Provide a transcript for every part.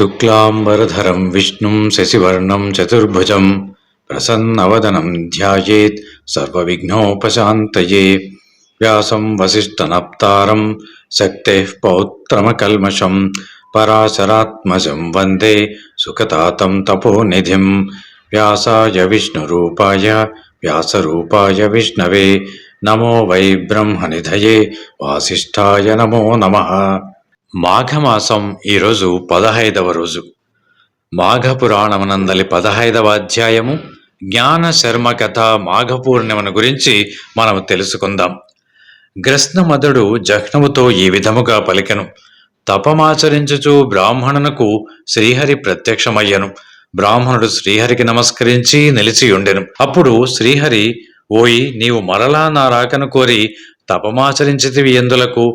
శుక్లాంబరధరం విష్ణుం శశివర్ణం చతుర్భుజం ప్రసన్నవదనం ధ్యాయేత్ సర్వవిఘ్నోపశాంతయే. వ్యాసం వసిష్ఠనప్తారం శక్తేః పౌత్రమకల్మషం పరాశరాత్మజం వందే సుఖతాతం తపోనిధిం. వ్యాసాయ విష్ణురూపాయ వ్యాసరూపాయ విష్ణవే నమో వై బ్రహ్మనిధయే వాసిష్ఠాయ నమో నమః. మాఘమాసం ఈరోజు 15వ రోజు. మాఘపురాణమునందలి 15వ అధ్యాయము జ్ఞాన శర్మ కథ మాఘ పూర్ణిమను గురించి మనం తెలుసుకుందాం. గ్రస్నమదుడు జహ్నముతో ఈ విధముగా పలికెను. తపమాచరించుచు బ్రాహ్మణునకు శ్రీహరి ప్రత్యక్షమయ్యను. బ్రాహ్మణుడు శ్రీహరికి నమస్కరించి నిలిచియుండెను. అప్పుడు శ్రీహరి, ఓయి, నీవు మరలా నా రాకను కోరి తపమాచరించితివి ఎందులకు?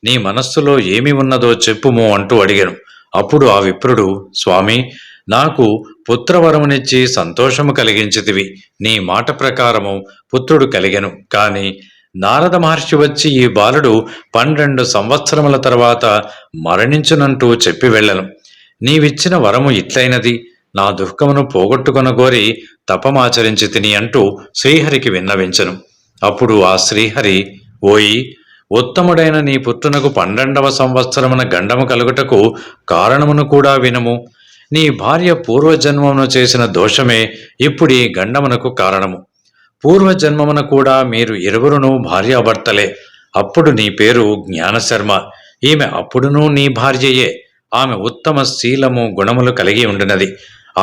నీ మనస్సులో ఏమి ఉన్నదో చెప్పుము అంటూ అడిగాను. అప్పుడు ఆ విప్రుడు, స్వామి, నాకు పుత్రవరమునిచ్చి సంతోషము కలిగించితివి. నీ మాట ప్రకారము పుత్రుడు కలిగెను. కాని నారద మహర్షి వచ్చి ఈ బాలుడు 12 సంవత్సరముల తర్వాత మరణించునంటూ చెప్పి వెళ్ళను. నీవిచ్చిన వరము ఇట్లైనది, నా దుఃఖమును పోగొట్టుకొనగోరి తపమాచరించి తిని అంటూ శ్రీహరికి విన్నవించను. అప్పుడు ఆ శ్రీహరి, ఓయి, ఉత్తముడైన నీ పుత్రునకు 12వ సంవత్సరమున గండము కలుగుటకు కారణమును కూడా వినుము. నీ భార్య పూర్వజన్మమును చేసిన దోషమే ఇప్పుడు ఈ గండమునకు కారణము. పూర్వజన్మమున కూడా మీరు ఇరువురును భార్యాభర్తలే. అప్పుడు నీ పేరు జ్ఞానశర్మ. ఈమె అప్పుడునూ నీ భార్యయే. ఆమె ఉత్తమ శీలము గుణములు కలిగి ఉండినది.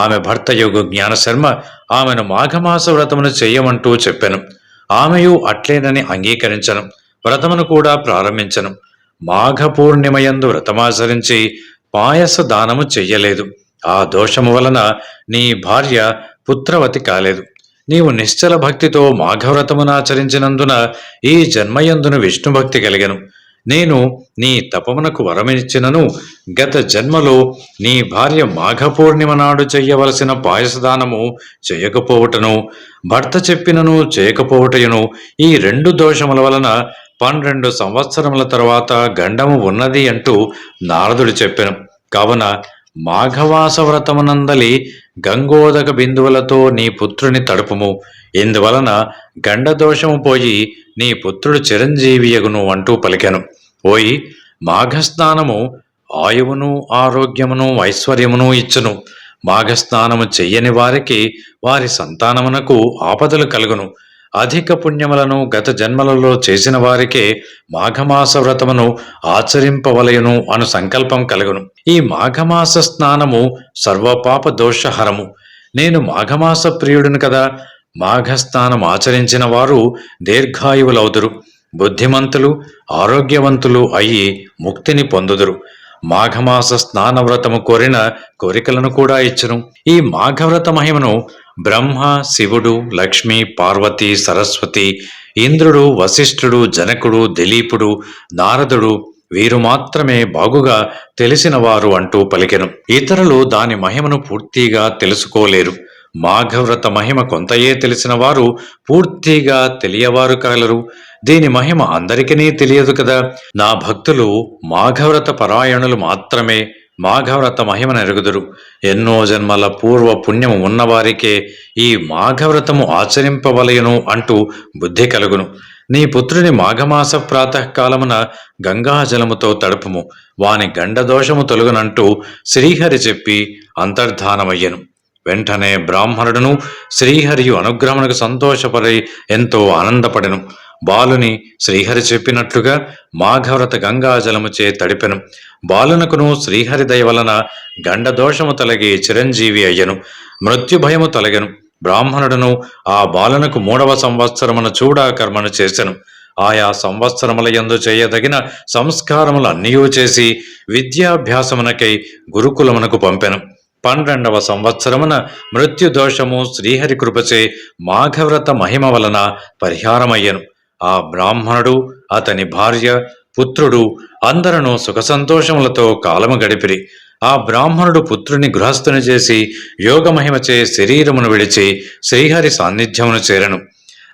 ఆమె భర్తయగు జ్ఞానశర్మ ఆమెను మాఘమాస వ్రతమును చెయ్యమంటూ చెప్పెను. ఆమెయు అట్లేనని అంగీకరించను. వ్రతమును కూడా ప్రారంభించను. మాఘ పూర్ణిమయందు వ్రతమాచరించి పాయస దానము చెయ్యలేదు. ఆ దోషము వలన నీ భార్య పుత్రవతి కాలేదు. నీవు నిశ్చల భక్తితో మాఘవ్రతమునాచరించినందున ఈ జన్మయందును విష్ణుభక్తి కలిగెను. నేను నీ తపమునకు వరమిచ్చినను గత జన్మలో నీ భార్య మాఘ పూర్ణిమ నాడు చెయ్యవలసిన పాయసదానము చేయకపోవటను, భర్త చెప్పినను చేయకపోవటయును ఈ 2 దోషముల వలన 12 సంవత్సరముల తరువాత గండము ఉన్నది అంటూ నారదుడు చెప్పెను. కావున మాఘవాస వ్రతమునందలి గంగోదక బిందువులతో నీ పుత్రుని తడుపుము. ఇందువలన గండదోషము పోయి నీ పుత్రుడు చిరంజీవియగును అంటూ పలికెను. ఓయి, మాఘస్నానము ఆయువును ఆరోగ్యమును ఐశ్వర్యమును ఇచ్చును. మాఘస్నానము చెయ్యని వారికి వారి సంతానమునకు ఆపదలు కలుగును. అధిక పుణ్యములను గత జన్మలలో చేసిన వారికే మాఘమాస వ్రతమును ఆచరింపవలయును అను సంకల్పం కలుగును. ఈ మాఘమాస స్నానము సర్వపాప దోషహరము. నేను మాఘమాస ప్రియుడును కదా. మాఘస్నానం ఆచరించిన వారు దీర్ఘాయువులవుదురు, బుద్ధిమంతులు, ఆరోగ్యవంతులు అయి ముక్తిని పొందుదురు. మాఘమాస స్నాన వ్రతము కోరిన కోరికలను కూడా ఇచ్చును. ఈ మాఘవ్రత మహిమను బ్రహ్మ, శివుడు, లక్ష్మి, పార్వతి, సరస్వతి, ఇంద్రుడు, వశిష్ఠుడు, జనకుడు, దిలీపుడు, నారదుడు వీరు మాత్రమే బాగుగా తెలిసినవారు అంటూ పలికెను. ఇతరులు దాని మహిమను పూర్తిగా తెలుసుకోలేరు. మాఘవ్రత మహిమ కొంతయే తెలిసిన వారు పూర్తిగా తెలియవారు కలరు. దీని మహిమ అందరికీ తెలియదు కదా. నా భక్తులు మాఘవ్రత పరాయణులు మాత్రమే మాఘవ్రత మహిమను ఎరుగుదురు. ఎన్నో జన్మల పూర్వ పుణ్యము ఉన్నవారికే ఈ మాఘవ్రతము ఆచరింపవలయను అంటూ బుద్ధి కలుగును. నీ పుత్రుని మాఘమాస ప్రాతకాలమున గంగాజలముతో తడుపుము. వాని గండదోషము తొలగునంటూ శ్రీహరి చెప్పి అంతర్ధానమయ్యను. వెంటనే బ్రాహ్మణుడును శ్రీహరియు అనుగ్రహమునకు సంతోషపడి ఎంతో ఆనందపడెను. బాలుని శ్రీహరి చెప్పినట్లుగా మాఘవ్రత గంగాజలముచే తడిపెను. బాలునకును శ్రీహరి దయ వలన గండదోషము తొలగి చిరంజీవి అయ్యను. మృత్యుభయము తొలగెను. బ్రాహ్మణుడును ఆ బాలునకు 3వ సంవత్సరమున చూడాకర్మను చేసెను. ఆయా సంవత్సరముల యందు చేయదగిన సంస్కారములు అన్నయూ చేసి విద్యాభ్యాసమునకై గురుకులమునకు పంపెను. 12వ సంవత్సరమున మృత్యుదోషము శ్రీహరి కృపచే మాఘవ్రత మహిమ వలన పరిహారమయ్యను. ఆ బ్రాహ్మణుడు, అతని భార్య, పుత్రుడు అందరూ సుఖ సంతోషములతో కాలము గడిపిరి. ఆ బ్రాహ్మణుడు పుత్రుని గృహస్థుని చేసి యోగమహిమచే శరీరమును విడిచి శ్రీహరి సాన్నిధ్యమును చేరెను.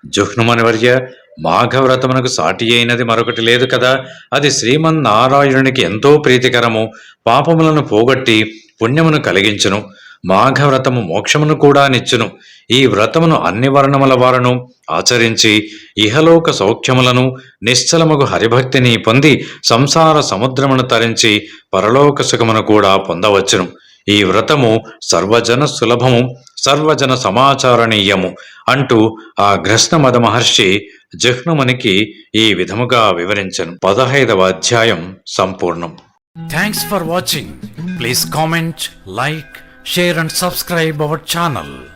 జుహ్నుమనివర్య, మాఘవ్రతమునకు సాటి అయినది మరొకటి లేదు కదా. అది శ్రీమన్నారాయణునికి ఎంతో ప్రీతికరము, పాపములను పోగొట్టి పుణ్యమును కలిగించును. మాఘవ్రతము మోక్షమును కూడా నిచ్చును. ఈ వ్రతమును అన్ని వర్ణముల వారును ఆచరించి ఇహలోక సౌఖ్యములను, నిశ్చలముగు హరిభక్తిని పొంది సంసార సముద్రమును తరించి పరలోక సుఖమును కూడా పొందవచ్చును. ఈ వ్రతము సర్వజన సులభము, సర్వజన సమాచారణీయము అంటూ ఆ గ్రస్నమద మహర్షి జహ్నుమునికి ఈ విధముగా వివరించను. 15వ అధ్యాయం సంపూర్ణం. Thanks for watching. Please comment, like, share and subscribe our channel.